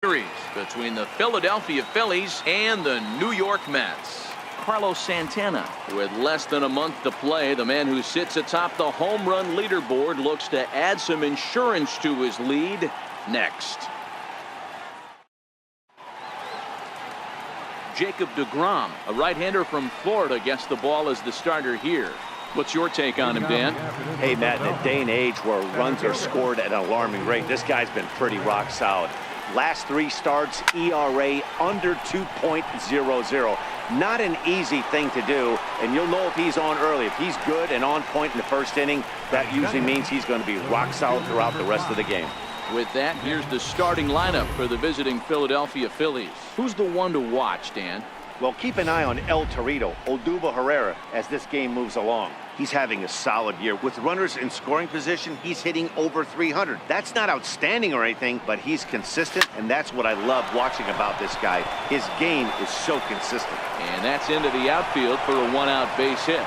Series between the Philadelphia Phillies and the New York Mets. Carlos Santana, with less than a month to play, the man who sits atop the home run leaderboard looks to add some insurance to his lead next. Jacob deGrom, a right-hander from Florida, gets the ball as the starter here. What's your take on him, Dan? Hey, Matt, in a day and age where runs are scored at an alarming rate, this guy's been pretty rock solid. Last 3 starts, ERA under 2.00. Not an easy thing to do, and you'll know if he's on early. If he's good and on point in the first inning, that usually means he's going to be rock solid throughout the rest of the game. With that, here's the starting lineup for the visiting Philadelphia Phillies. Who's the one to watch, Dan? Well, keep an eye on El Torito, Odubel Herrera, as this game moves along. He's having a solid year. With runners in scoring position, he's hitting over 300. That's not outstanding or anything, but he's consistent, and that's what I love watching about this guy. His game is so consistent. And that's into the outfield for a 1-out base hit.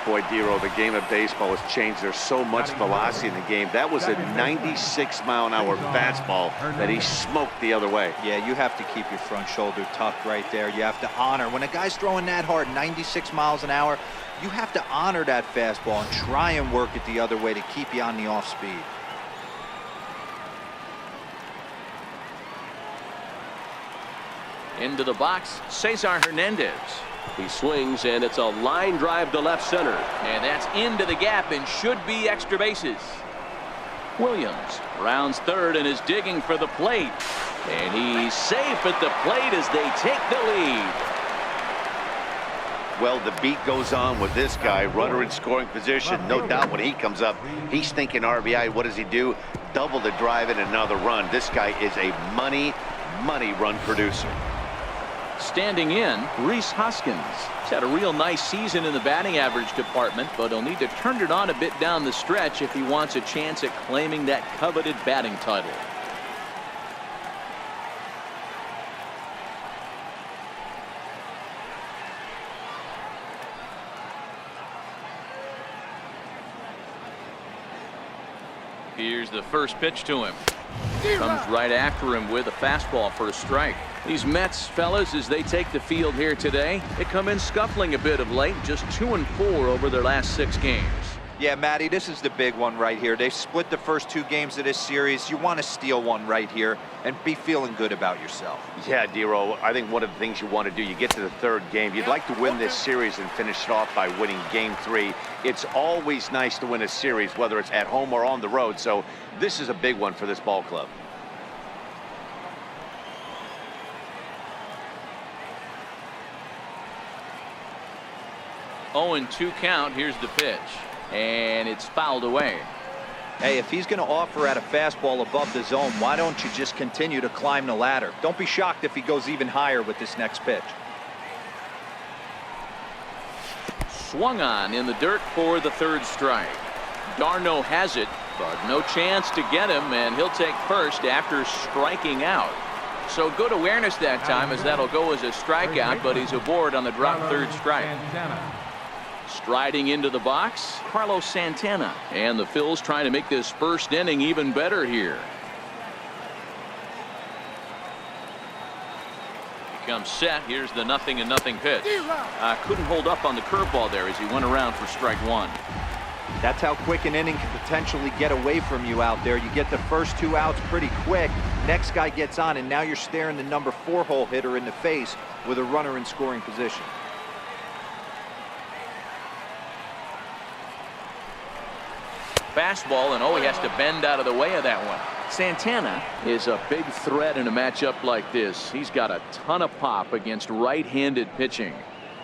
Boy, Dero, the game of baseball has changed. There's so much velocity in the game. That was a 96-mile-an-hour fastball that he smoked the other way. Yeah, you have to keep your front shoulder tucked right there. You have to honor. When a guy's throwing that hard, 96 miles an hour, you have to honor that fastball and try and work it the other way to keep you on the off speed. Into the box, Cesar Hernandez. He swings, and it's a line drive to left center. And that's into the gap and should be extra bases. Williams rounds third and is digging for the plate. And he's safe at the plate as they take the lead. Well, the beat goes on with this guy, runner in scoring position. No doubt when he comes up, he's thinking RBI. What does he do? Double the drive and another run. This guy is a money run producer. Standing in, Rhys Hoskins. He's had a real nice season in the batting average department, but he'll need to turn it on a bit down the stretch if he wants a chance at claiming that coveted batting title. Here's the first pitch to him. Comes right after him with a fastball for a strike. These Mets, fellas, as they take the field here today, they come in scuffling a bit of late, just 2-4 over their last 6 games. Yeah, Matty, this is the big one right here. They split the first 2 games of this series. You want to steal one right here and be feeling good about yourself. Yeah, Dero, I think one of the things you want to do, you get to the 3rd game, you'd like to win this series and finish it off by winning game 3. It's always nice to win a series, whether it's at home or on the road, so this is a big one for this ball club. Oh, 0-2 count. Here's the pitch. And it's fouled away. Hey, if he's going to offer at a fastball above the zone, why don't you just continue to climb the ladder? Don't be shocked if he goes even higher with this next pitch. Swung on in the dirt for the 3rd strike. Darno has it, but no chance to get him, and he'll take first after striking out. So good awareness that time, as that'll go as a strikeout, but he's aboard on the drop 3rd strike. Striding into the box, Carlos Santana. And the Phils trying to make this first inning even better here. He comes set. Here's the 0-0 pitch. Couldn't hold up on the curveball there as he went around for strike 1. That's how quick an inning can potentially get away from you out there. You get the first 2 outs pretty quick. Next guy gets on, and now you're staring the number 4 hole hitter in the face with a runner in scoring position. Fastball, and he has to bend out of the way of that one. Santana is a big threat in a matchup like this. He's got a ton of pop against right-handed pitching.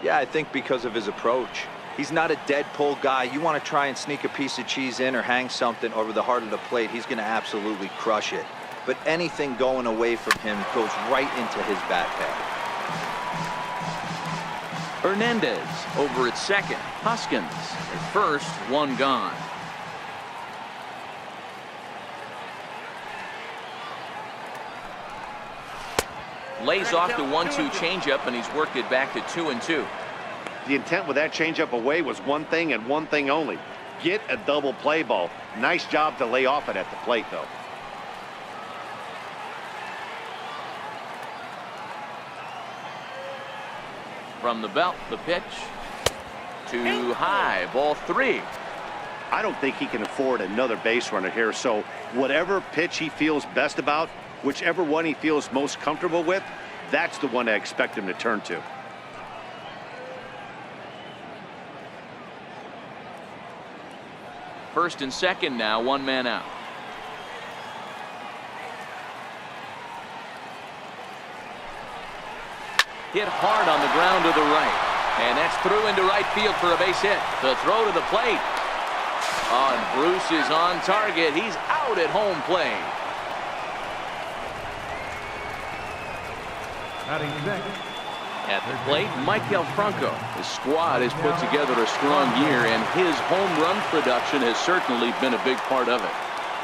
Yeah, I think because of his approach. He's not a dead pull guy. You want to try and sneak a piece of cheese in or hang something over the heart of the plate, he's going to absolutely crush it. But anything going away from him goes right into his bat pad. Hernandez over at second. Hoskins at first, 1 gone. Lays off the 1-2 changeup, and he's worked it back to 2-2. The intent with that changeup away was one thing and one thing only. Get a double play ball. Nice job to lay off it at the plate, though. From the belt, the pitch. Too high, ball 3. I don't think he can afford another base runner here, so whatever pitch he feels best about, whichever one he feels most comfortable with, that's the one I expect him to turn to. First and second now, 1 man out. Hit hard on the ground to the right. And that's through into right field for a base hit. The throw to the plate. Oh, and Bruce is on target. He's out at home plate. At the plate, Michael Franco. His squad has put together a strong year, and his home run production has certainly been a big part of it.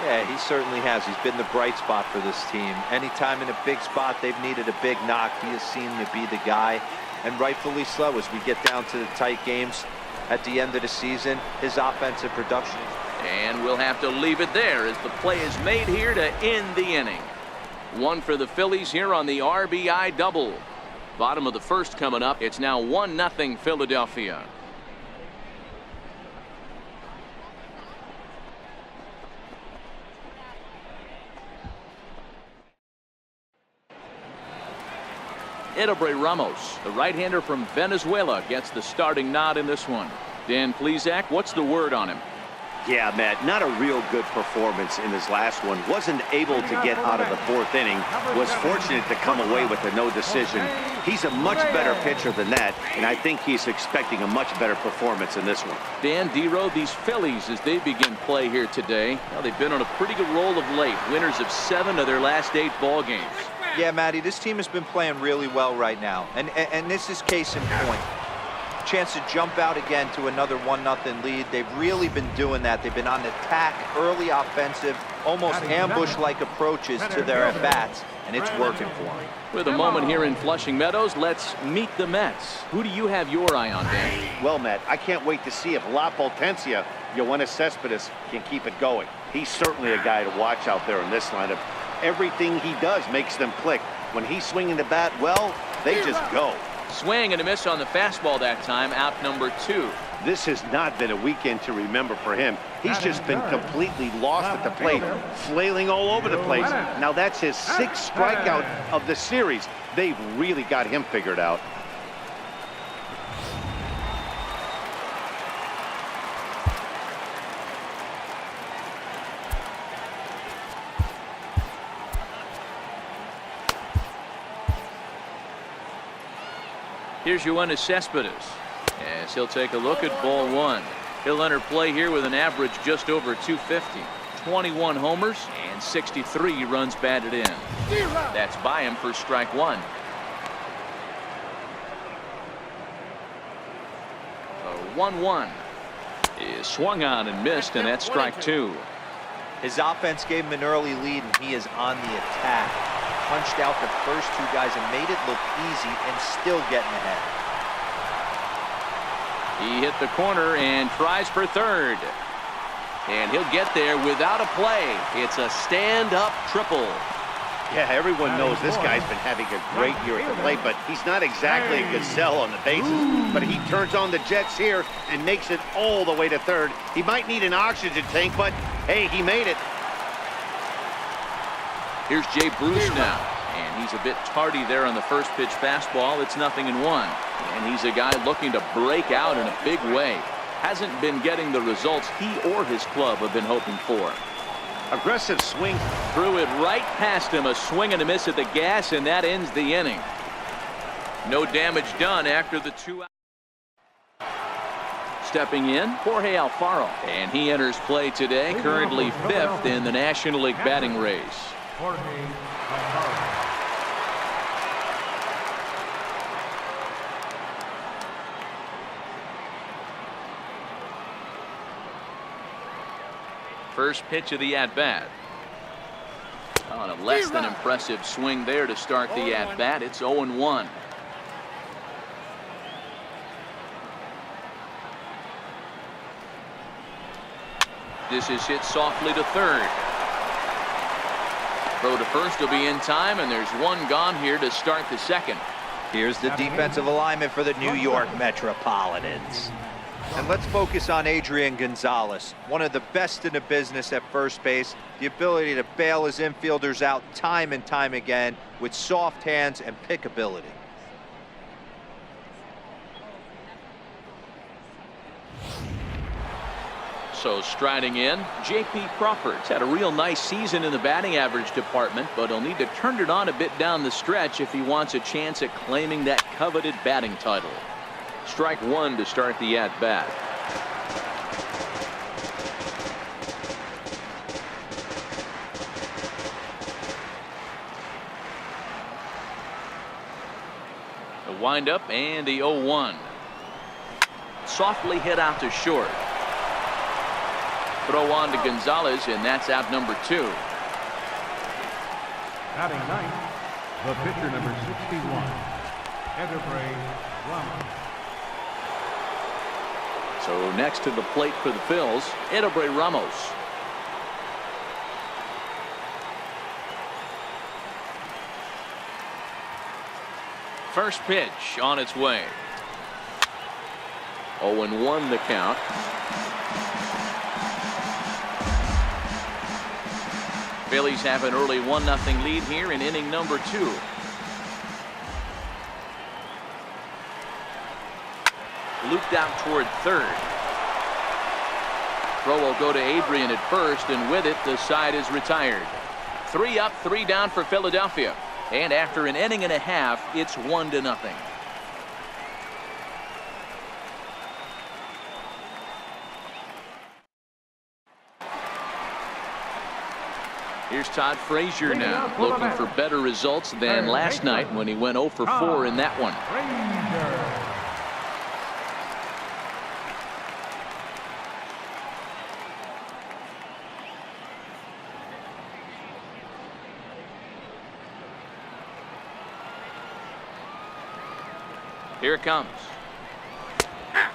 Yeah, he certainly has. He's been the bright spot for this team. Anytime in a big spot they've needed a big knock, he has seemed to be the guy. And rightfully so, as we get down to the tight games at the end of the season, his offensive production. And we'll have to leave it there as the play is made here to end the inning. 1 for the Phillies here on the RBI double. Bottom of the first coming up. It's now 1-0 Philadelphia. Edelbray Ramos, the right-hander from Venezuela, gets the starting nod in this one. Dan Plesac, what's the word on him? Yeah, Matt, not a real good performance in his last one. Wasn't able to get out of the 4th inning. Was fortunate to come away with a no decision. He's a much better pitcher than that, and I think he's expecting a much better performance in this one. Dan D-Row, these Phillies, as they begin play here today, well, they've been on a pretty good roll of late. Winners of 7 of their last 8 ball games. Yeah, Matty, this team has been playing really well right now. And this is case in point. Chance to jump out again to another 1-0 lead. They've really been doing that. They've been on attack, early offensive, almost ambush-like approaches to their at-bats, and it's working for them. With a moment here in Flushing Meadows, let's meet the Mets. Who do you have your eye on, Dan? Well, Matt, I can't wait to see if La Potencia, Yoenis Cespedes, can keep it going. He's certainly a guy to watch out there in this lineup. Everything he does makes them click. When he's swinging the bat, well, they just go. Swing and a miss on the fastball that time, out number 2. This has not been a weekend to remember for him. He's just been completely lost at the plate, flailing all over the place. Now that's his 6th strikeout of the series. They've really got him figured out. Here's Yoenis Cespedes as he'll take a look at ball 1. He'll enter play here with an average just over 250, 21 homers and 63 runs batted in. That's by him for strike 1. 1-1 is swung on and missed, and that's strike 2. His offense gave him an early lead, and he is on the attack. Punched out the first 2 guys and made it look easy and still getting ahead. He hit the corner and tries for third. And he'll get there without a play. It's a stand-up triple. Yeah, everyone knows this guy's been having a great year at the plate, but he's not exactly a gazelle on the bases. But he turns on the jets here and makes it all the way to third. He might need an oxygen tank, but hey, he made it. Here's Jay Bruce now, and he's a bit tardy there on the first pitch fastball. It's 0-1, and he's a guy looking to break out in a big way. Hasn't been getting the results he or his club have been hoping for. Aggressive swing. Threw it right past him, a swing and a miss at the gas, and that ends the inning. No damage done after the 2 out. Stepping in, Jorge Alfaro, and he enters play today, currently 5th in the National League batting race. First pitch of the at-bat. On a less than impressive swing there to start the at-bat. It's 0-1. This is hit softly to third. Throw to first will be in time, and there's 1 gone here to start the second. Here's the defensive alignment for the New York Metropolitans. And let's focus on Adrian Gonzalez, one of the best in the business at first base. The ability to bail his infielders out time and time again with soft hands and pickability. So striding in, J.P. Crawford's had a real nice season in the batting average department, but he'll need to turn it on a bit down the stretch if he wants a chance at claiming that coveted batting title. Strike one to start the at-bat. The windup and the 0-1. Softly hit out to short. Throw on to Gonzalez, and that's out number 2. Batting ninth, the pitcher number 61, Ramos. So next to the plate for the Phils, Ramos. First pitch on its way. 0-1 the count. Phillies have an early 1-0 lead here in inning number 2. Looped out toward third. Throw will go to Adrian at first, and with it, the side is retired. 3 up, 3 down for Philadelphia. And after an inning and a half, it's 1-0. Here's Todd Frazier now, looking for better results than last night when he went 0 for 4 in that one. Here it comes.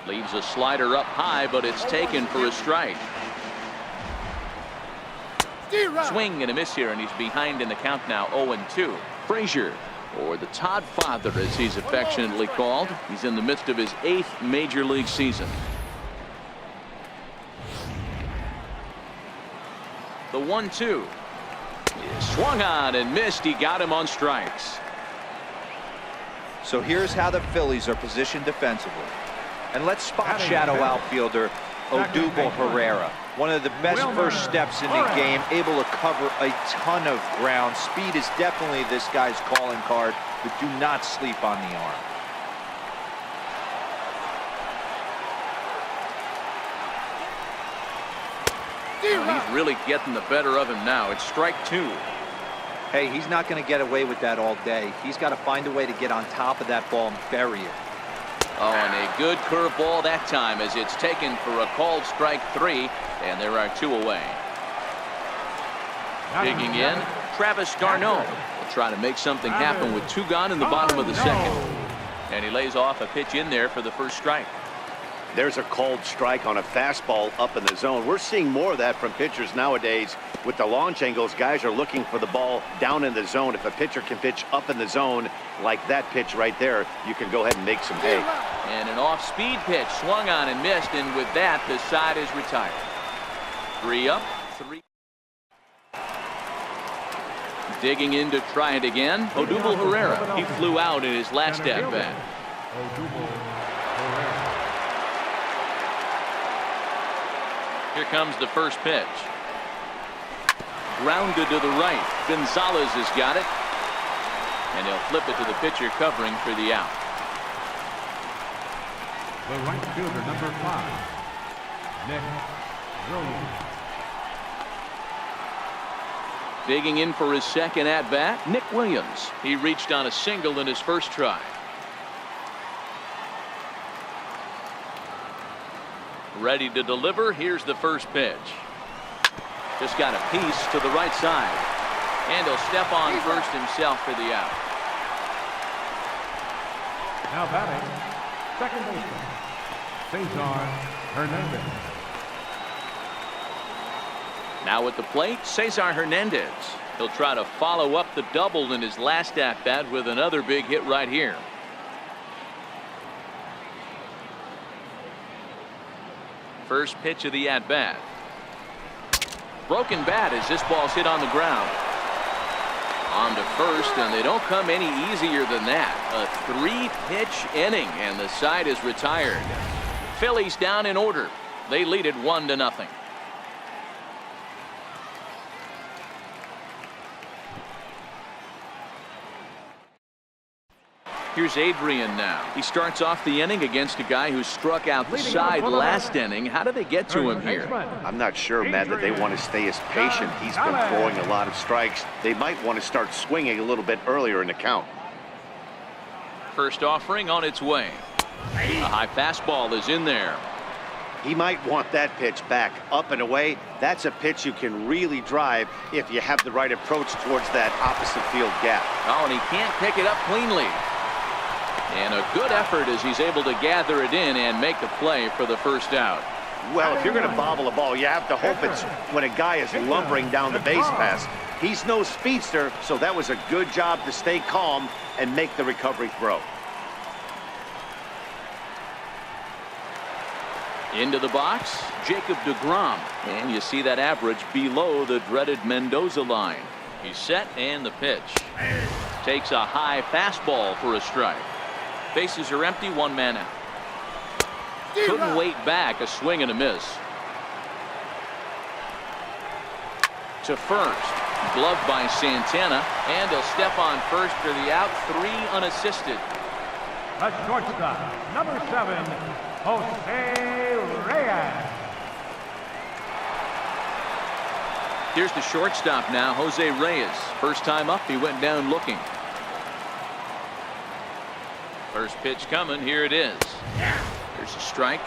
Leaves a slider up high, but it's taken for a strike. Swing and a miss here, and he's behind in the count now, 0-2. Frazier, or the Todd Father as he's affectionately called. He's in the midst of his 8th major league season. The 1-2. Swung on and missed. He got him on strikes. So here's how the Phillies are positioned defensively. And let's spot shadow outfielder Odubel Herrera. One of the best first steps in the game, able to cover a ton of ground. Speed is definitely this guy's calling card, but do not sleep on the arm. He's really getting the better of him now. It's strike 2. Hey, he's not going to get away with that all day. He's got to find a way to get on top of that ball and bury it. Oh, and a good curveball that time as it's taken for a called strike 3, and there are 2 away. Digging in, Travis d'Arnaud will try to make something happen with 2 gone in the bottom of the second. And he lays off a pitch in there for the first strike. There's a called strike on a fastball up in the zone. We're seeing more of that from pitchers nowadays. With the launch angles, guys are looking for the ball down in the zone. If a pitcher can pitch up in the zone like that pitch right there, you can go ahead and make some hay. And an off-speed pitch swung on and missed, and with that, the side is retired. 3 up, 3. Digging in to try it again, Odubel Herrera. He flew out in his last at-bat. Here comes the first pitch. Grounded to the right. Gonzalez has got it. And he'll flip it to the pitcher covering for the out. The right fielder, number 5, Nick Williams. Digging in for his second at-bat, Nick Williams. He reached on a single in his first try. Ready to deliver. Here's the first pitch. Just got a piece to the right side. And he'll step on first himself for the out. Now batting, second baseman, Saison Hernandez. Now at the plate, Cesar Hernandez. He'll try to follow up the double in his last at-bat with another big hit right here. First pitch of the at-bat. Broken bat as this ball's hit on the ground. On to first, and they don't come any easier than that. A 3-pitch inning, and the side is retired. Phillies down in order. They lead it 1-0. Here's Adrian now. He starts off the inning against a guy who struck out the side last inning. How do they get to him here? I'm not sure, Matt, that they want to stay as patient. He's been throwing a lot of strikes. They might want to start swinging a little bit earlier in the count. First offering on its way. A high fastball is in there. He might want that pitch back up and away. That's a pitch you can really drive if you have the right approach towards that opposite field gap. Oh, and he can't pick it up cleanly. And a good effort as he's able to gather it in and make the play for the first out. Well, if you're going to bobble a ball, you have to hope it's when a guy is lumbering down the base pass. He's no speedster, so that was a good job to stay calm and make the recovery throw. Into the box, Jacob deGrom. And you see that average below the dreaded Mendoza line. He's set, and the pitch. Takes a high fastball for a strike. Bases are empty, 1 man out. Couldn't wait back, a swing and a miss. To first, gloved by Santana, and he'll step on first for the out, 3 unassisted. The shortstop, number 7, Jose Reyes. Here's the shortstop now, Jose Reyes. First time up, he went down looking. First pitch coming, here it is. There's a strike.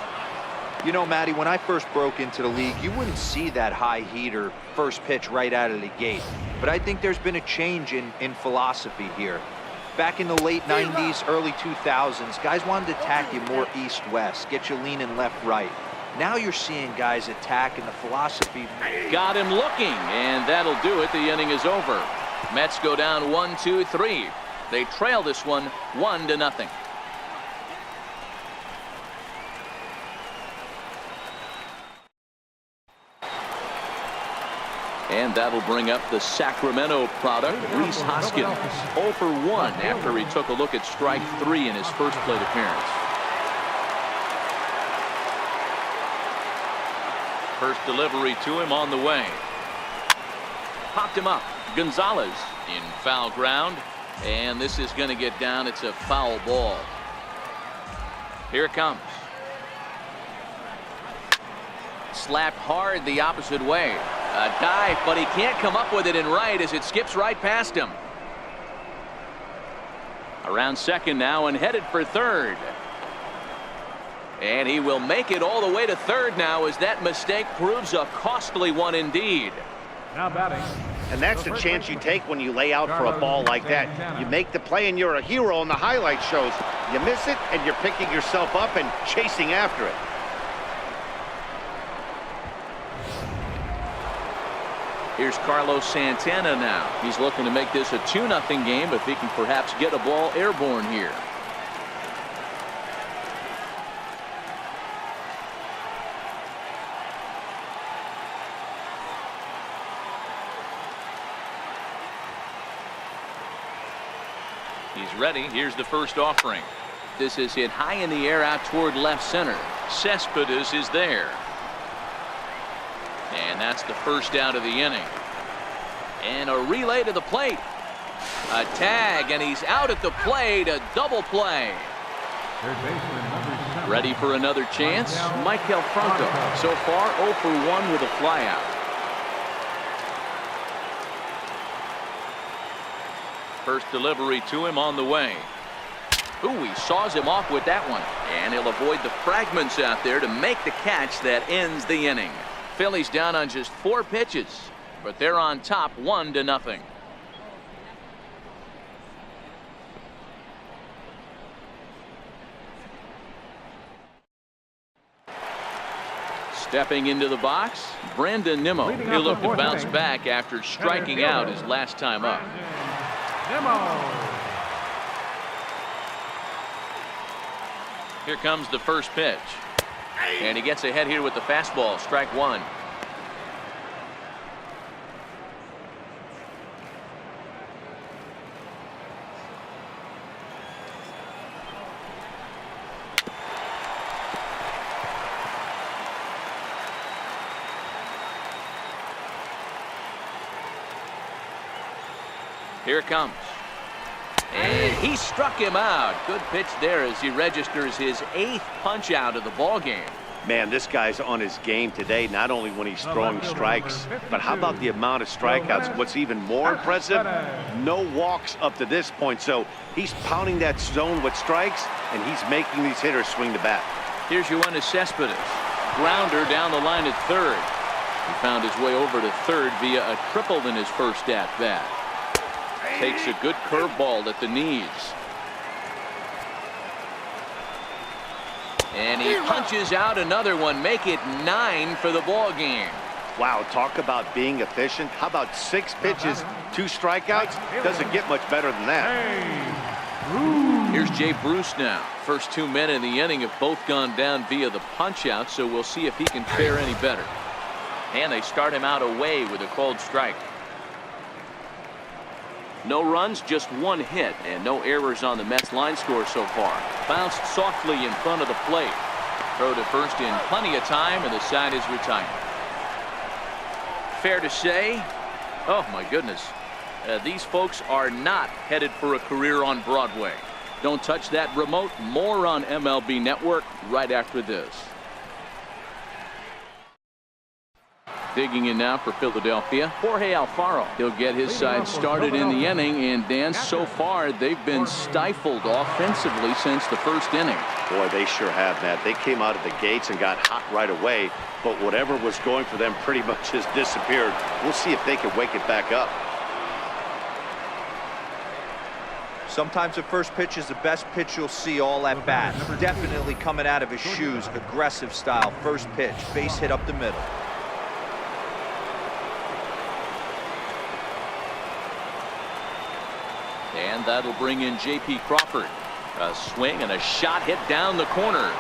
You know, Matty, when I first broke into the league, you wouldn't see that high heater first pitch right out of the gate. But I think there's been a change in philosophy here. Back in the late 90s, early 2000s, guys wanted to attack you more east-west, get you leaning left-right. Now you're seeing guys attack, and the philosophy. Got him looking, and that'll do it. The inning is over. Mets go down 1-2-3. They trail this one 1-0. And that'll bring up the Sacramento product, Rhys Hoskins. 0 for 1 after he took a look at strike 3 in his first plate appearance. First delivery to him on the way. Popped him up. Gonzalez in foul ground. And this is going to get down. It's a foul ball. Here it comes. Slapped hard the opposite way. A dive, but he can't come up with it in right as it skips right past him. Around second now and headed for third. And he will make it all the way to third now as that mistake proves a costly one indeed. Now batting. And that's the chance you take when you lay out for a ball like that. You make the play and you're a hero on the highlight shows. You miss it and you're picking yourself up and chasing after it. Here's Carlos Santana now. He's looking to make this a 2-0 game if he can perhaps get a ball airborne here. He's ready. Here's the first offering. This is hit high in the air out toward left center. Cespedes is there. And that's the first out of the inning. And a relay to the plate. A tag, and he's out at the plate. A double play. Third baseman, number 7. Ready for another chance? Michael Franco. So far 0 for 1 with a flyout. First delivery to him on the way. Ooh, he saws him off with that one. And he'll avoid the fragments out there to make the catch that ends the inning. Phillies down on just 4 pitches, but they're on top 1-0. Stepping into the box, Brandon Nimmo. He'll look to bounce back after striking out his last time up. Here comes the first pitch. And he gets ahead here with the fastball. Strike one. Here it comes. And he struck him out. Good pitch there as he registers his 8th punch out of the ball game. Man, this guy's on his game today, not only when he's throwing strikes, but how about the amount of strikeouts? What's even more impressive, no walks up to this point. So he's pounding that zone with strikes, and he's making these hitters swing the bat. Here's Yoenis Cespedes. Grounder down the line at third. He found his way over to third via a triple in his first at-bat. Takes a good curveball at the knees. And he punches out another one. Make it 9 for the ball game. Wow, talk about being efficient. How about 6 pitches, 2 strikeouts? Doesn't get much better than that. Here's Jay Bruce now. First 2 men in the inning have both gone down via the punch out, so we'll see if he can fare any better. And they start him out away with a called strike. No runs, just 1 hit, and no errors on the Mets line score so far. Bounced softly in front of the plate. Throw to first in plenty of time, and the side is retired. Fair to say, oh my goodness, these folks are not headed for a career on Broadway. Don't touch that remote. More on MLB Network right after this. Digging in now for Philadelphia, Jorge Alfaro. He'll get his side started in the inning, and Dan, so far they've been stifled offensively since the first inning. Boy, they sure have, Matt. They came out of the gates and got hot right away, but whatever was going for them pretty much has disappeared. We'll see if they can wake it back up. Sometimes the first pitch is the best pitch you'll see all at bat. Definitely coming out of his shoes, aggressive style. First pitch, base hit up the middle. And that'll bring in J.P. Crawford. A swing and a shot hit down the corner.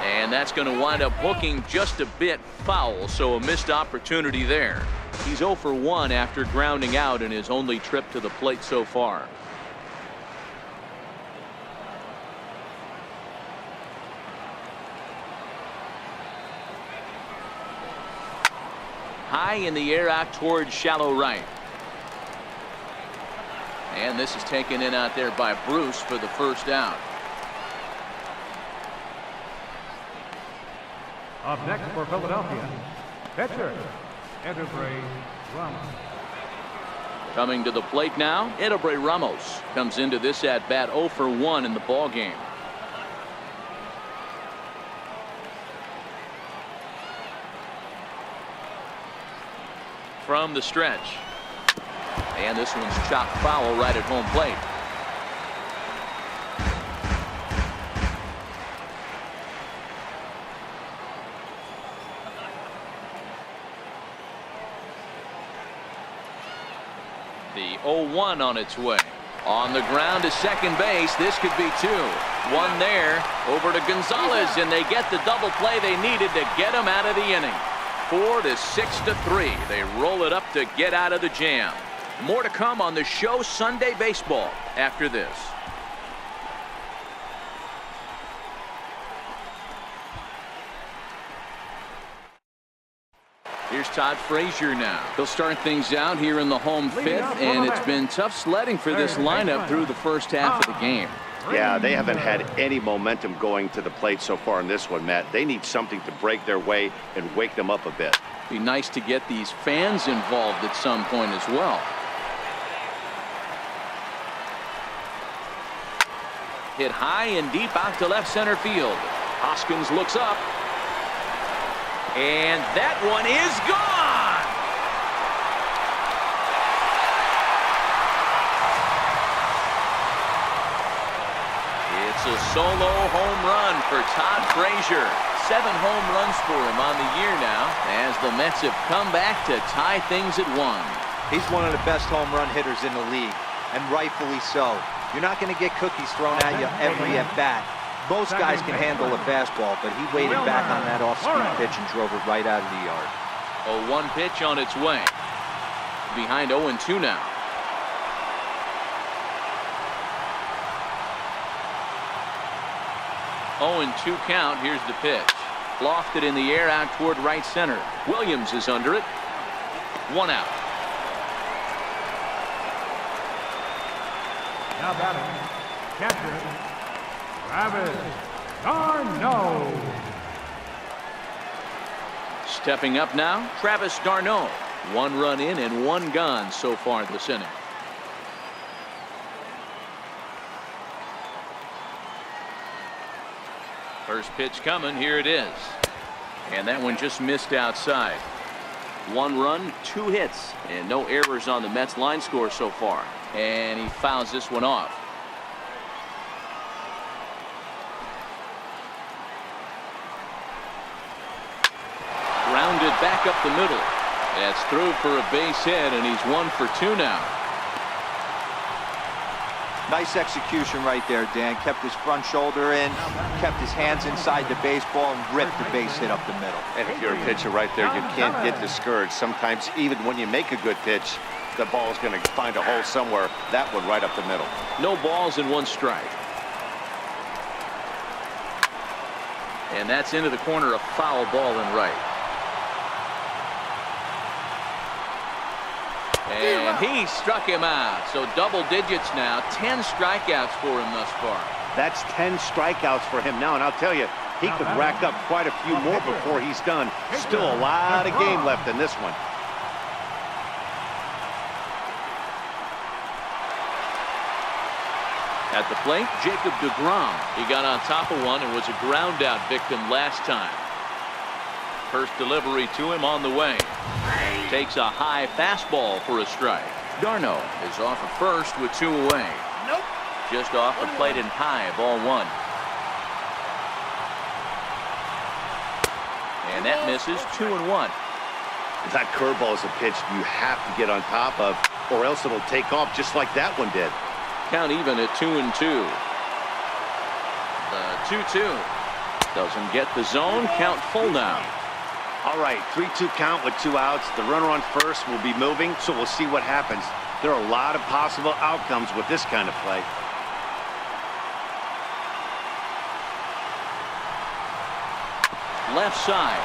And that's going to wind up hooking just a bit foul, so a missed opportunity there. He's 0 for 1 after grounding out in his only trip to the plate so far. High in the air out towards shallow right. And this is taken in out there by Bruce for the first out. Up next for Philadelphia, pitcher, Edelbray Ramos. Coming to the plate now, Edelbray Ramos comes into this at bat 0 for 1 in the ball game. From the stretch. And this one's chopped foul right at home plate. The 0-1 on its way. On the ground to second base. This could be 2. 1 there. Over to Gonzalez, and they get the double play they needed to get him out of the inning. 4 to 6 to 3. They roll it up to get out of the jam. More to come on the show Sunday Baseball after this. Here's Todd Frazier now. He'll start things out here in the home 5th, and it's been tough sledding for this lineup through the first half of the game. Yeah, they haven't had any momentum going to the plate so far in this one, Matt. They need something to break their way and wake them up a bit. Be nice to get these fans involved at some point as well. Hit high and deep out to left center field. Hoskins looks up. And that one is gone. It's a solo home run for Todd Frazier. 7 home runs for him on the year now, as the Mets have come back to tie things at 1. He's one of the best home run hitters in the league, and rightfully so. You're not going to get cookies thrown at you every at bat. Most guys can handle a fastball, but he waited back on that off-speed pitch and drove it right out of the yard. 0-1 pitch on its way. Behind 0-2 now. 0-2 count. Here's the pitch. Lofted in the air out toward right center. Williams is under it. 1 out. Now batting, catcher, Travis d'Arnaud. Stepping up now, Travis d'Arnaud. 1 run in and 1 gone so far this inning. First pitch coming. Here it is. And that one just missed outside. 1 run, 2 hits, and no errors on the Mets line score so far. And he fouls this one off. Grounded back up the middle. That's through for a base hit, and he's 1 for 2 now. Nice execution right there, Dan. Kept his front shoulder in, kept his hands inside the baseball, and ripped the base hit up the middle. And if you're a pitcher right there, you can't get discouraged. Sometimes even when you make a good pitch, the ball is going to find a hole somewhere. That one right up the middle. No balls and 1 strike. And that's into the corner, a foul ball and right. And he struck him out. So double digits now. 10 strikeouts for him thus far. That's 10 strikeouts for him now. And I'll tell you, he could rack up quite a few more before he's done. Still a lot of game left in this one. At the plate, Jacob deGrom. He got on top of one and was a ground out victim last time. First delivery to him on the way. Takes a high fastball for a strike. d'Arnaud is off at first with 2 away. Nope. Just off the plate and high, ball 1. And that misses. 2-1. That curveball is a pitch you have to get on top of, or else it'll take off just like that one did. Count even at 2-2. The 2-2 doesn't get the zone. Count full now. All right, 3-2 count with 2 outs. The runner on first will be moving, so we'll see what happens. There are a lot of possible outcomes with this kind of play. Left side.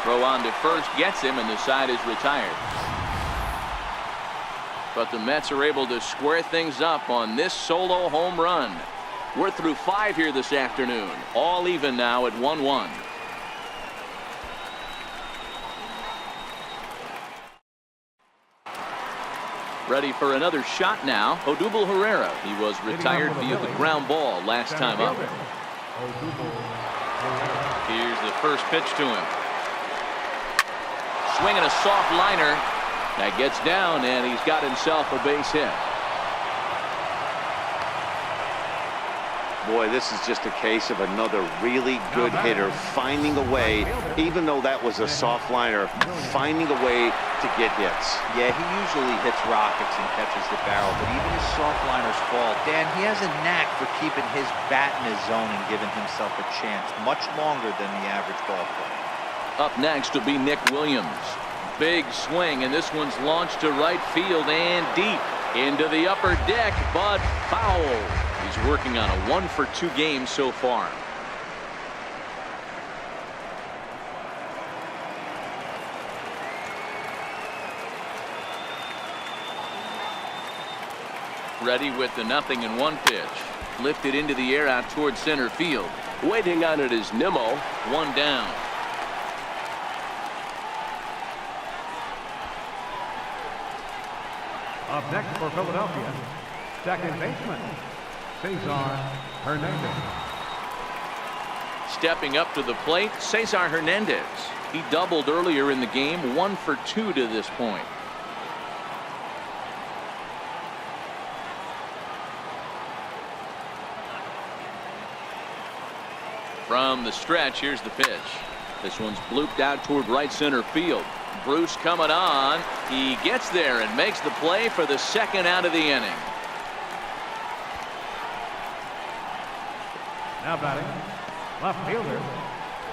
Throw on to first gets him, and the side is retired. But the Mets are able to square things up on this solo home run. We're through 5 here this afternoon. All even now at 1-1. Ready for another shot now. Odubel Herrera. He was retired via the ground ball last time up. Here's the first pitch to him. Swinging a soft liner. That gets down, and he's got himself a base hit. Boy, this is just a case of another really good hitter finding a way, even though that was a soft liner, finding a way to get hits. Yeah, he usually hits rockets and catches the barrel, but even his soft liners fall. Dan, he has a knack for keeping his bat in his zone and giving himself a chance much longer than the average ball player. Up next will be Nick Williams. Big swing, and this one's launched to right field and deep into the upper deck, but foul. He's working on a 1-for-2 game so far. Ready with the 0-1 pitch. Lifted into the air out towards center field. Waiting on it is Nimmo. 1 down. Up next for Philadelphia, second baseman, Saison Hernandez. Stepping up to the plate, Cesar Hernandez. He doubled earlier in the game, 1 for 2 to this point. From the stretch, here's the pitch. This one's blooped out toward right center field. Bruce coming on. He gets there and makes the play for the second out of the inning. Now batting, left fielder,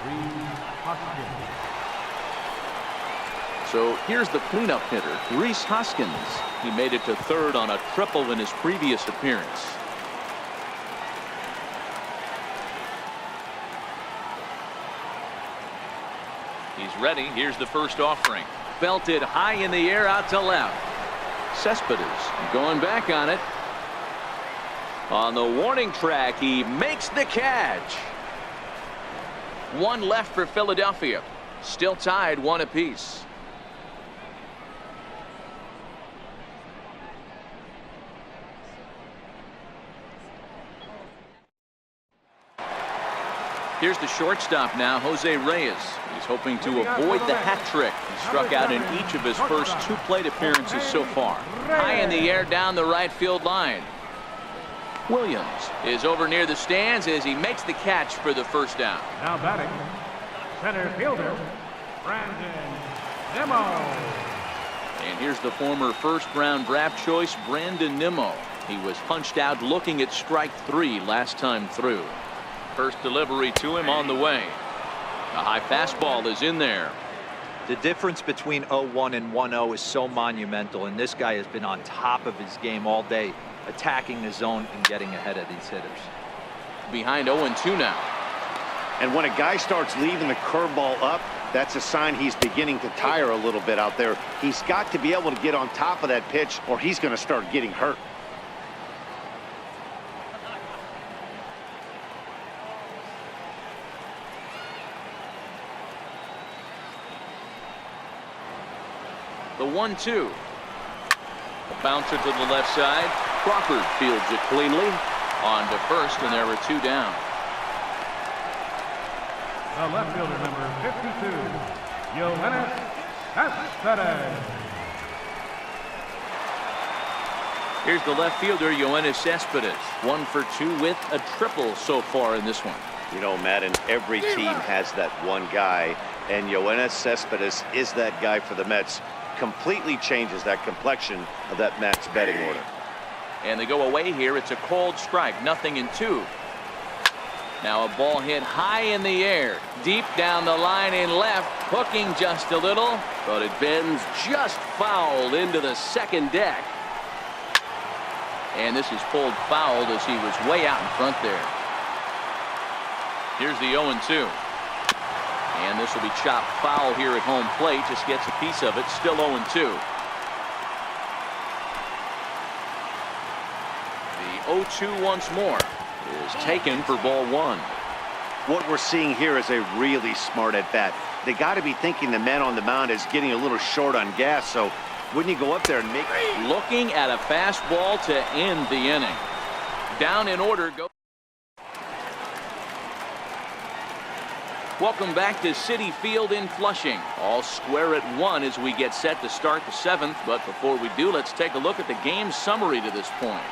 Reese Hoskins. So here's the cleanup hitter, Reese Hoskins. He made it to third on a triple in his previous appearance. He's ready. Here's the first offering. Belted high in the air out to left. Cespedes going back on it. On the warning track, he makes the catch. One left for Philadelphia. Still tied 1 apiece. Here's the shortstop now, Jose Reyes. He's hoping to avoid the hat trick. He struck out in each of his first 2 plate appearances so far. High in the air down the right field line. Williams is over near the stands as he makes the catch for the first down. Now batting, center fielder, Brandon Nimmo. And here's the former first-round draft choice, Brandon Nimmo. He was punched out looking at strike 3 last time through. First delivery to him on the way. A high fastball is in there. The difference between 0-1 and 1-0 is so monumental, and this guy has been on top of his game all day, attacking the zone and getting ahead of these hitters. Behind 0-2 now. And when a guy starts leaving the curveball up, that's a sign he's beginning to tire a little bit out there. He's got to be able to get on top of that pitch, or he's going to start getting hurt. The 1-2. A bouncer to the left side. Crawford fields it cleanly. On to first, and there are 2 down. The left fielder, number 52, Yoenis Cespedes. Here's the left fielder, Yoenis Cespedes. 1 for 2 with a triple so far in this one. You know, Madden, every team has that one guy, and Yoenis Cespedes is that guy for the Mets. Completely changes that complexion of that Mets betting order. And they go away here. It's a cold strike. 0-2. Now a ball hit high in the air, deep down the line in left, hooking just a little, but it bends just foul into the second deck. And this is pulled foul as he was way out in front there. Here's the 0-2. And this will be chopped foul here at home plate. Just gets a piece of it. Still 0-2. The 0-2 once more is taken for ball 1. What we're seeing here is a really smart at bat. They got to be thinking the man on the mound is getting a little short on gas, so wouldn't you go up there and make... Looking at a fastball to end the inning. Down in order. Go. Welcome back to Citi Field in Flushing. All square at 1 as we get set to start the 7th. But before we do, let's take a look at the game summary to this point.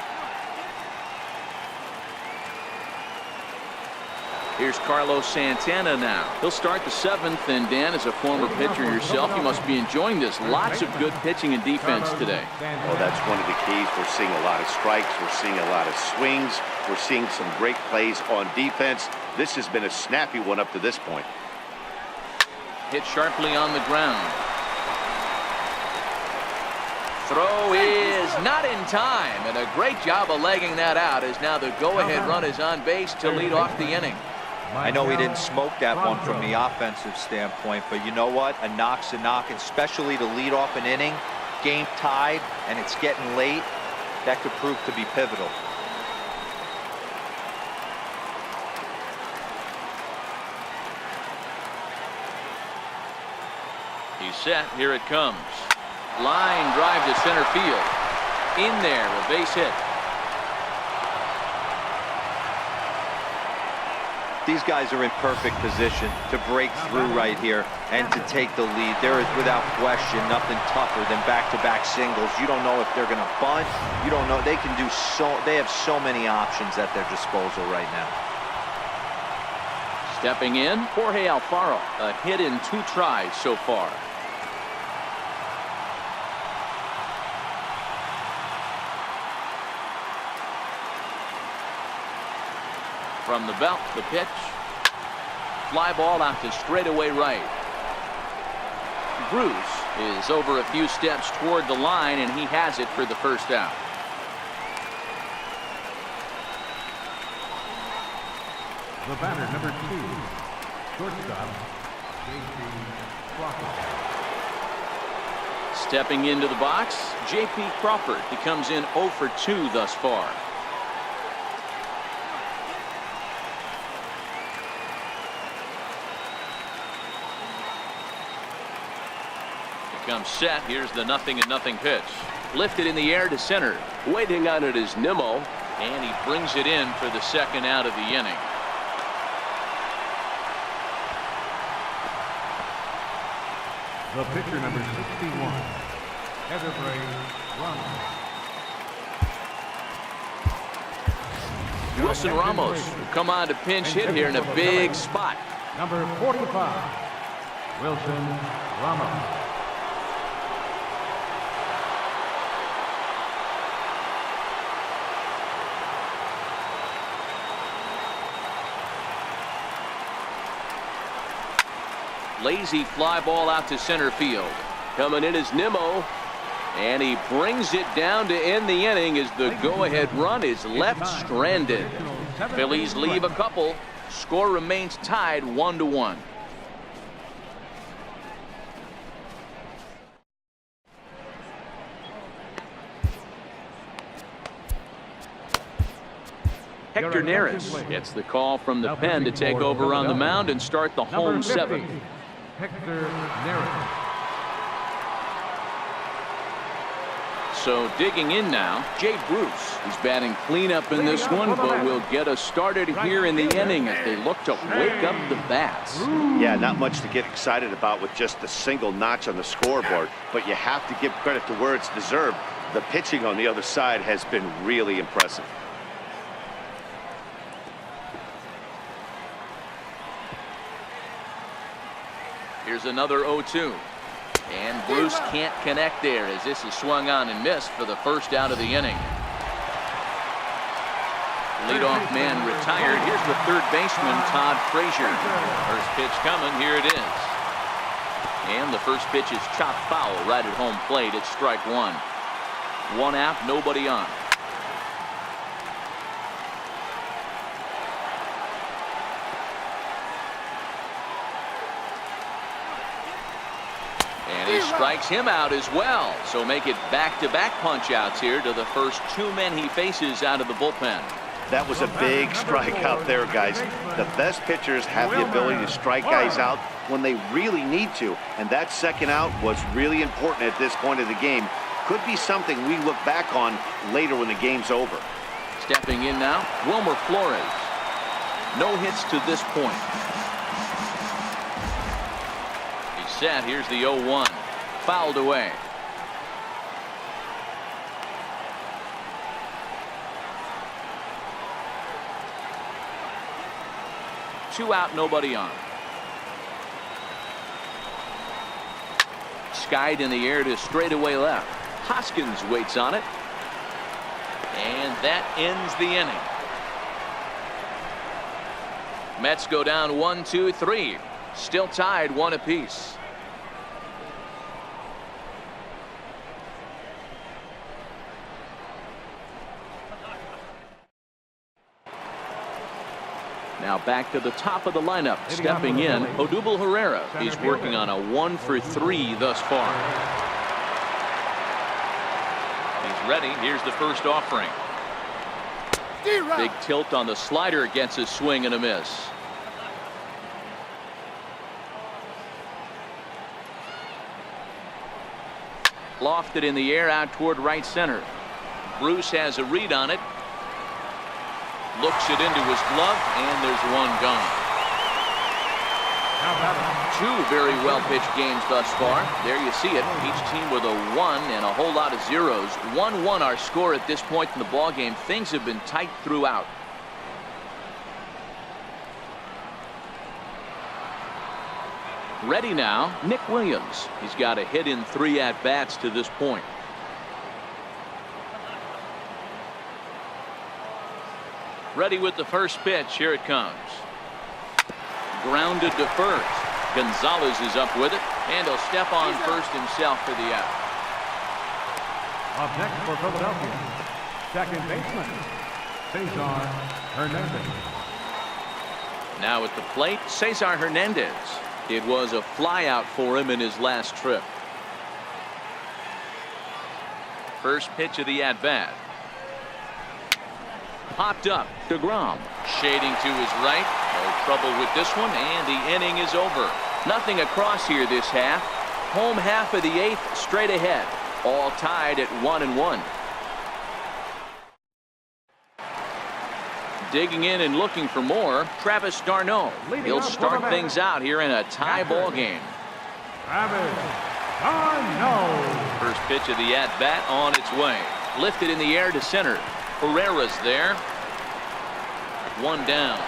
Here's Carlos Santana now. He'll start the 7th, and Dan, as a former pitcher yourself, you must be enjoying this. Lots of good pitching and defense today. Oh, that's one of the keys. We're seeing a lot of strikes. We're seeing a lot of swings. We're seeing some great plays on defense. This has been a snappy one up to this point. Hit sharply on the ground. Throw is not in time, and a great job of legging that out as now the go-ahead run is on base to lead off the inning. I know he didn't smoke that one from the offensive standpoint, but you know what? A knock's a knock, especially to lead off an inning, game tied, and it's getting late. That could prove to be pivotal. He's set. Here it comes. Line drive to center field. In there, a base hit. These guys are in perfect position to break through right here and to take the lead. There is, without question, nothing tougher than back-to-back singles. You don't know if they're going to bunt. You don't know. They can do so. They have so many options at their disposal right now. Stepping in, Jorge Alfaro. A hit in 2 tries so far. From the belt, the pitch. Fly ball out to straightaway right. Bruce is over a few steps toward the line, and he has it for the first out. The batter, number 2, shortstop, J.P. Crawford. Stepping into the box, J.P. Crawford. He comes in 0 for 2 thus far. Comes set. Here's the 0-0 pitch. Lifted in the air to center. Waiting on it is Nimmo, and he brings it in for the second out of the inning. The pitcher, number 61, Everett Ramos. Wilson Ramos will come on to pinch hit here in a big spot. Number 45, Wilson Ramos. Lazy fly ball out to center field. Coming in is Nimmo, and he brings it down to end the inning as the go-ahead run is left stranded. Phillies leave a couple. Score remains tied 1-1. Hector Neris gets the call from the pen to take over on the mound and start the home 7th. Hector Neris. So digging in now, Jay Bruce. He's batting cleanup in this one, but will get us started here in the inning as they look to wake up the bats. Yeah, not much to get excited about with just the single notch on the scoreboard, but you have to give credit to where it's deserved. The pitching on the other side has been really impressive. Here's another 0-2. And Bruce can't connect there as this is swung on and missed for the first out of the inning. Leadoff man retired. Here's the third baseman, Todd Frazier. First pitch coming. Here it is. And the first pitch is chopped foul right at home plate. It's strike 1. 1 out, nobody on. And he strikes him out as well. So make it back-to-back punch-outs here to the first 2 men he faces out of the bullpen. That was a big strikeout there, guys. The best pitchers have the ability to strike guys out when they really need to. And that second out was really important at this point of the game. Could be something we look back on later when the game's over. Stepping in now, Wilmer Flores. No hits to this point. He's set. Here's the 0-1. Fouled away. Two out, nobody on. Skied in the air to straightaway left. Hoskins waits on it. And that ends the inning. Mets go down 1-2-3. Still tied 1 apiece. Now back to the top of the lineup. Stepping in, Odubel Herrera. He's working on a 1 for 3 thus far. He's ready. Here's the first offering. Big tilt on the slider, gets a swing and a miss. Lofted in the air out toward right center. Bruce has a read on it. Looks it into his glove, and there's one gone. 2 very well-pitched games thus far. There you see it. Each team with a 1 and a whole lot of zeros. 1-1 our score at this point in the ballgame. Things have been tight throughout. Ready now, Nick Williams. He's got a hit in 3 at-bats to this point. Ready with the first pitch. Here it comes. Grounded to first. Gonzalez is up with it, and he'll step on first himself for the out. Up next for Philadelphia, second baseman, Saison Hernandez. Now at the plate, Cesar Hernandez. It was a flyout for him in his last trip. First pitch of the at-bat. Popped up. DeGrom shading to his right. No trouble with this one, and the inning is over. Nothing across here this half. Home half of the 8th straight ahead. All tied at 1-1. Digging in and looking for more, Travis d'Arnaud. He'll start things out here in a tie ball game. Travis d'Arnaud. First pitch of the at-bat on its way. Lifted in the air to center. Herrera's there. One down.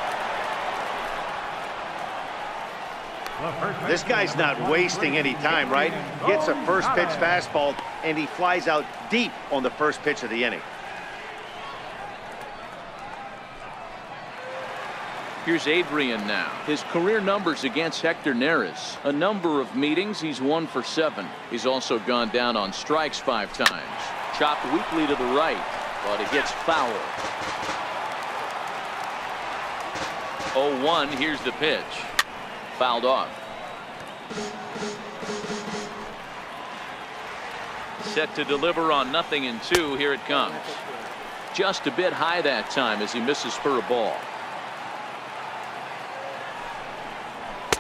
This guy's not wasting any time, right? Gets a first pitch fastball, and he flies out deep on the first pitch of the inning. Here's Adrian now. His career numbers against Hector Neris. A number of meetings, he's 1 for 7. He's also gone down on strikes 5 times. Chopped weakly to the right, but it gets foul. 0-1, here's the pitch. Fouled off. Set to deliver on 0-2. Here it comes. Just a bit high that time as he misses for a ball.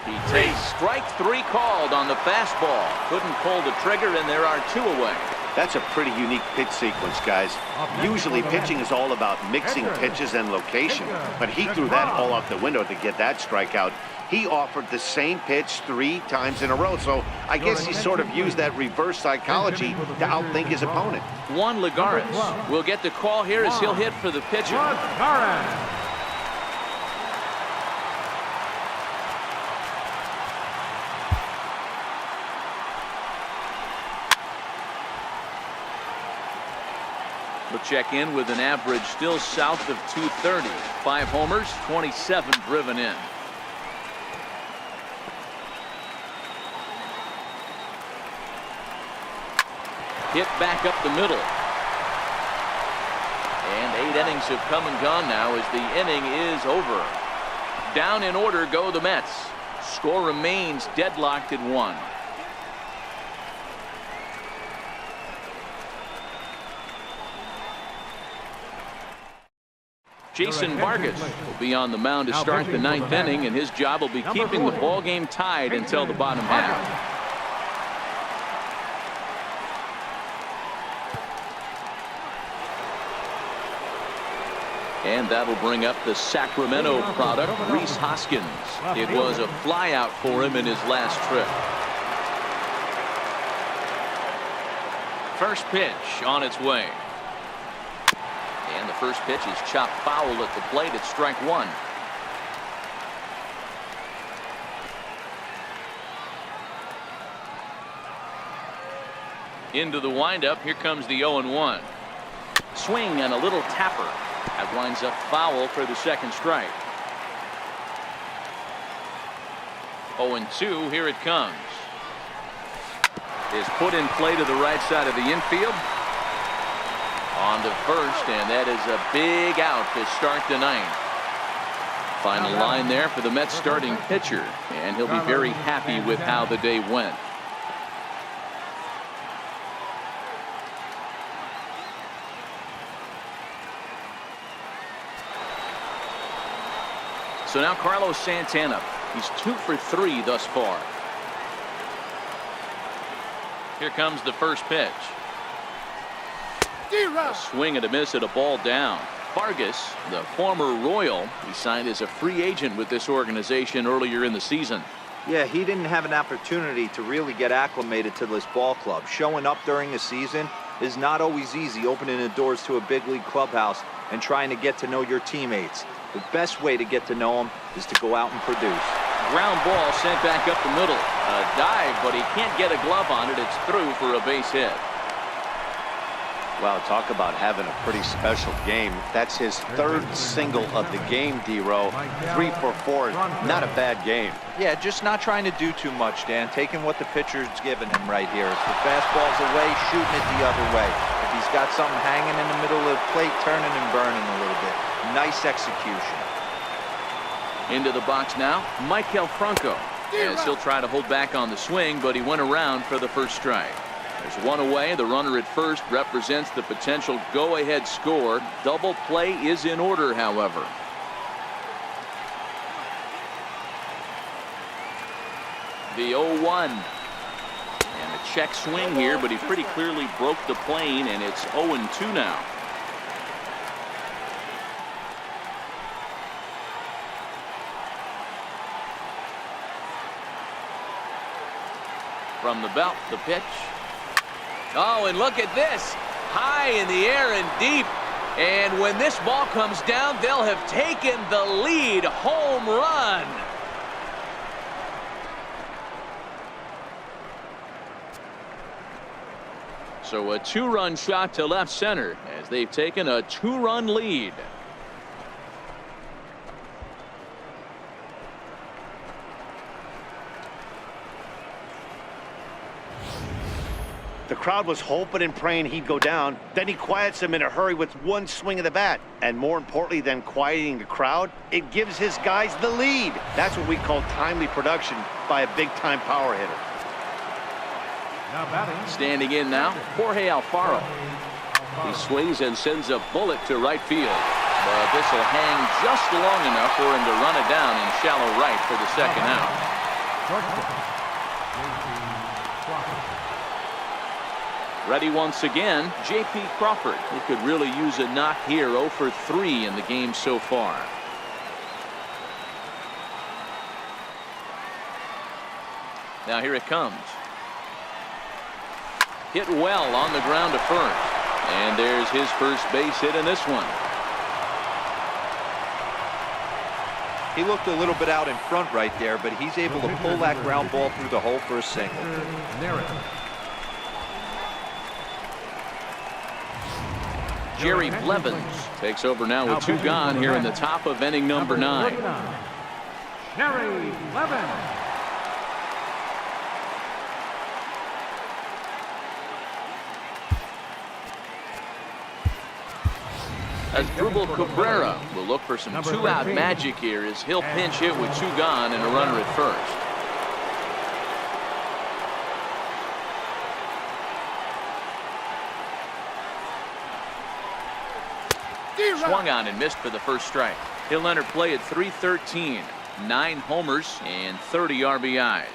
He takes strike 3 called on the fastball. Couldn't pull the trigger, and there are 2 away. That's a pretty unique pitch sequence, guys. Usually pitching is all about mixing pitches and location, but he threw that all out the window to get that strikeout. He offered the same pitch 3 times in a row, so I guess he sort of used that reverse psychology to outthink his opponent. Juan Lagares will get the call here as he'll hit for the pitcher. We'll check in with an average still south of 230. 5 homers, 27 driven in. Hit back up the middle. And 8 innings have come and gone now as the inning is over. Down in order go the Mets. Score remains deadlocked at 1. Jason Vargas will be on the mound to start the 9th inning, and his job will be keeping the ball game tied until the bottom half. And that'll bring up the Sacramento product, Rhys Hoskins. It was a flyout for him in his last trip. First pitch on its way. And the first pitch is chopped foul at the plate at strike 1. Into the windup. Here comes the 0-1. Swing and a little tapper. That winds up foul for the second strike. 0-2. Here it comes. Is put in play to the right side of the infield. On to first, and that is a big out to start the 9th. Final line there for the Mets starting pitcher, and he'll be very happy with how the day went. So now Carlos Santana. He's 2 for 3 thus far. Here comes the first pitch. A swing and a miss at a ball down. Vargas, the former Royal, he signed as a free agent with this organization earlier in the season. Yeah, he didn't have an opportunity to really get acclimated to this ball club. Showing up during the season is not always easy, opening the doors to a big league clubhouse and trying to get to know your teammates. The best way to get to know them is to go out and produce. Ground ball sent back up the middle. A dive, but he can't get a glove on it. It's through for a base hit. Well, talk about having a pretty special game. That's his third single of the game, D-Row. 3 for 4. Not a bad game. Yeah, just not trying to do too much, Dan. Taking what the pitcher's giving him right here. If the fastball's away, shooting it the other way. If he's got something hanging in the middle of the plate, turning and burning a little bit. Nice execution. Into the box now, Maikel Franco. As he'll try to hold back on the swing, but he went around for the first strike. There's one away. The runner at first represents the potential go-ahead score. Double play is in order, however. The 0-1. And a check swing here, but he pretty clearly broke the plane, and it's 0-2 now. From the belt, the pitch. Oh, and look at this. High in the air and deep. And when this ball comes down, they'll have taken the lead. Home run. So a 2-run shot to left center as they've taken a 2-run lead. The crowd was hoping and praying he'd go down. Then he quiets them in a hurry with one swing of the bat. And more importantly than quieting the crowd, it gives his guys the lead. That's what we call timely production by a big-time power hitter. Now batting. Standing in now, Jorge Alfaro. He swings and sends a bullet to right field. But this will hang just long enough for him to run it down in shallow right for the second out. Ready once again, J.P. Crawford. He could really use a knock here. 0 for 3 in the game so far. Now here it comes. Hit well on the ground to first. And there's his first base hit in this one. He looked a little bit out in front right there, but he's able to pull that ground ball through the hole for a single. Jerry Blevins takes over now with 2 gone here in the top of inning number 9. Jerry Blevins. Asdrubal Cabrera will look for some 2-out magic here as he'll pinch hit with 2 gone and a runner at first. Swung on and missed for the first strike. He'll enter play at 313. 9 homers and 30 RBIs.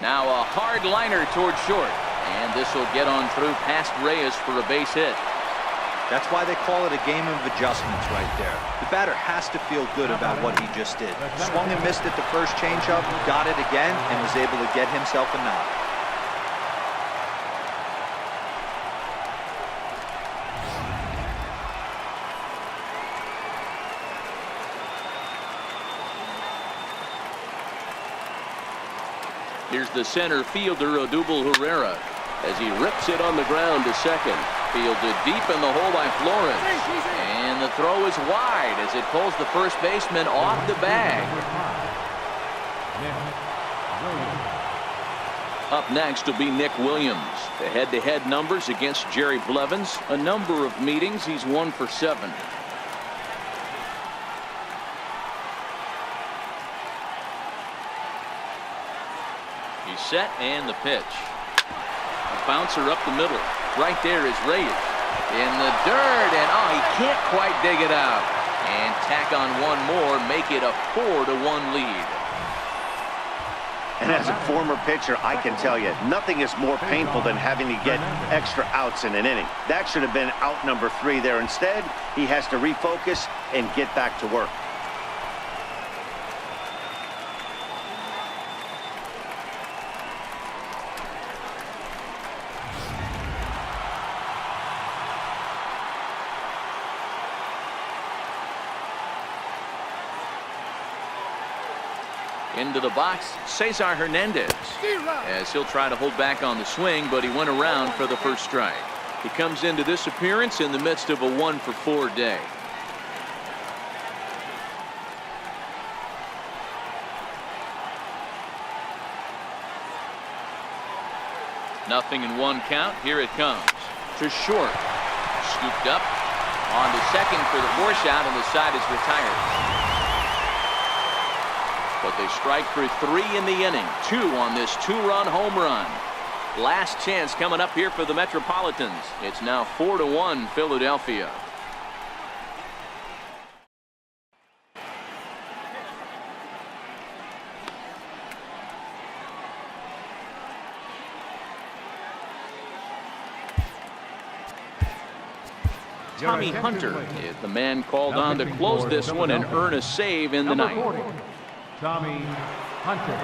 Now a hard liner toward short. And this will get on through past Reyes for a base hit. That's why they call it a game of adjustments right there. The batter has to feel good about what he just did. Swung and missed at the first changeup, got it again, and was able to get himself a knock. Here's the center fielder, Odubel Herrera, as he rips it on the ground to second. Fielded deep in the hole by Flores. And the throw is wide as it pulls the first baseman off the bag. Up next will be Nick Williams. The head-to-head numbers against Jerry Blevins. A number of meetings. He's 1 for 7. He's set and the pitch. A bouncer up the middle. Right there is Reyes in the dirt, and oh, he can't quite dig it out. And tack on one more, make it a 4-1 lead. And as a former pitcher, I can tell you, nothing is more painful than having to get extra outs in an inning. That should have been out number 3 there. Instead, he has to refocus and get back to work. Into the box, Cesar Hernandez, as he'll try to hold back on the swing, but he went around for the first strike. He comes into this appearance in the midst of a 1-for-4 day. Nothing in 1 count. Here it comes to short. Scooped up on to second for the force out, and the side is retired. But they strike for 3 in the inning. 2 on this 2-run home run. Last chance coming up here for the Metropolitans. It's now 4-1 Philadelphia. Tommy Hunter is the man called on to close this one and earn a save in the ninth. Tommy Hunter.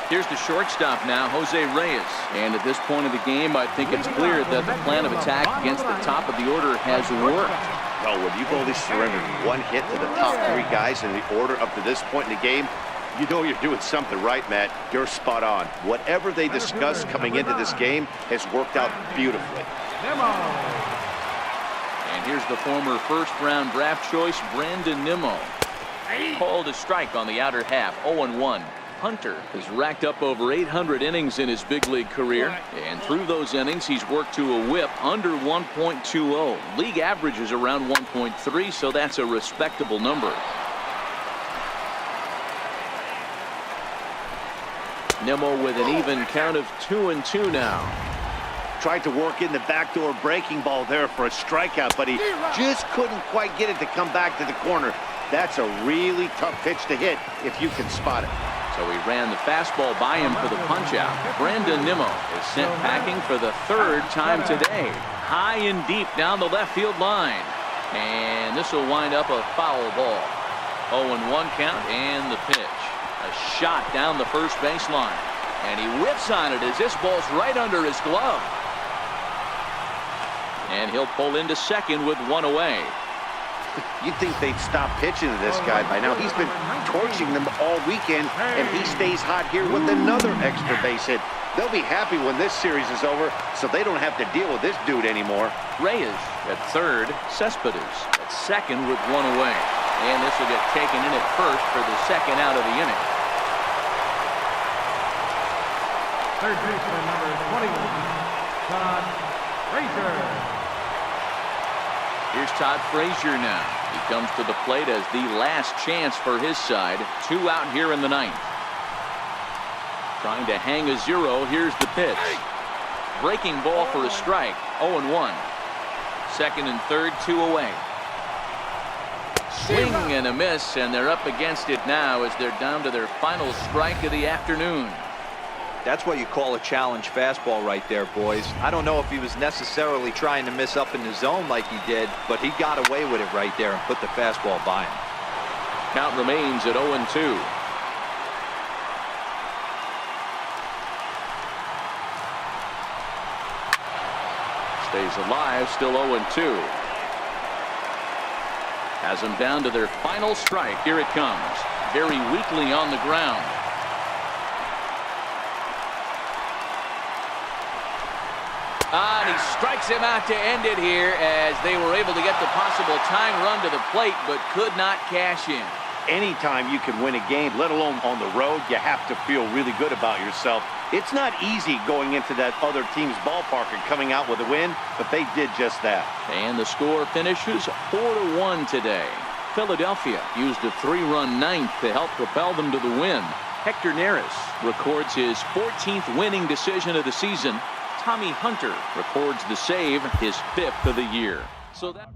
Here's the shortstop now, Jose Reyes. And at this point of the game, I think it's clear that the plan of attack against the top of the order has worked. No, when you've only surrendered 1 hit to the top 3 guys in the order up to this point in the game, you know you're doing something right, Matt. You're spot on. Whatever they discussed coming into this game has worked out beautifully. And here's the former first-round draft choice, Brandon Nimmo. Called a strike on the outer half, 0-1. Hunter has racked up over 800 innings in his big league career, and through those innings he's worked to a whip under 1.20. League average is around 1.3, so that's a respectable number. Nimmo with an even count of 2-2 now. Tried to work in the backdoor breaking ball there for a strikeout, but he just couldn't quite get it to come back to the corner. That's a really tough pitch to hit if you can spot it. So he ran the fastball by him for the punch-out. Brandon Nimmo is sent packing for the 3rd time today. High and deep down the left field line. And this will wind up a foul ball. 0-1 count and the pitch. A shot down the first baseline. And he whips on it as this ball's right under his glove. And he'll pull into second with 1 away. You'd think they'd stop pitching to this guy by now. He's been torching them all weekend, and he stays hot here with another extra base hit. They'll be happy when this series is over, so they don't have to deal with this dude anymore. Reyes at third, Cespedes at second with 1 away. And this will get taken in at first for the second out of the inning. Third baseman number 21, Todd Frazier. Here's Todd Frazier now. He comes to the plate as the last chance for his side. 2 out here in the 9th. Trying to hang a 0. Here's the pitch. Breaking ball for a strike. 0-1. Second and third, 2 away. Swing and a miss, and they're up against it now as they're down to their final strike of the afternoon. That's what you call a challenge fastball right there, boys. I don't know if he was necessarily trying to miss up in the zone like he did, but he got away with it right there and put the fastball by him. Count remains at 0-2. Stays alive, still 0-2. Has them down to their final strike. Here it comes. Very weakly on the ground. And he strikes him out to end it here as they were able to get the possible tying run to the plate, but could not cash in. Anytime you can win a game, let alone on the road, you have to feel really good about yourself. It's not easy going into that other team's ballpark and coming out with a win, but they did just that. And the score finishes 4-1 today. Philadelphia used a 3-run 9th to help propel them to the win. Hector Neris records his 14th winning decision of the season. Tommy Hunter records the save, his 5th of the year. So that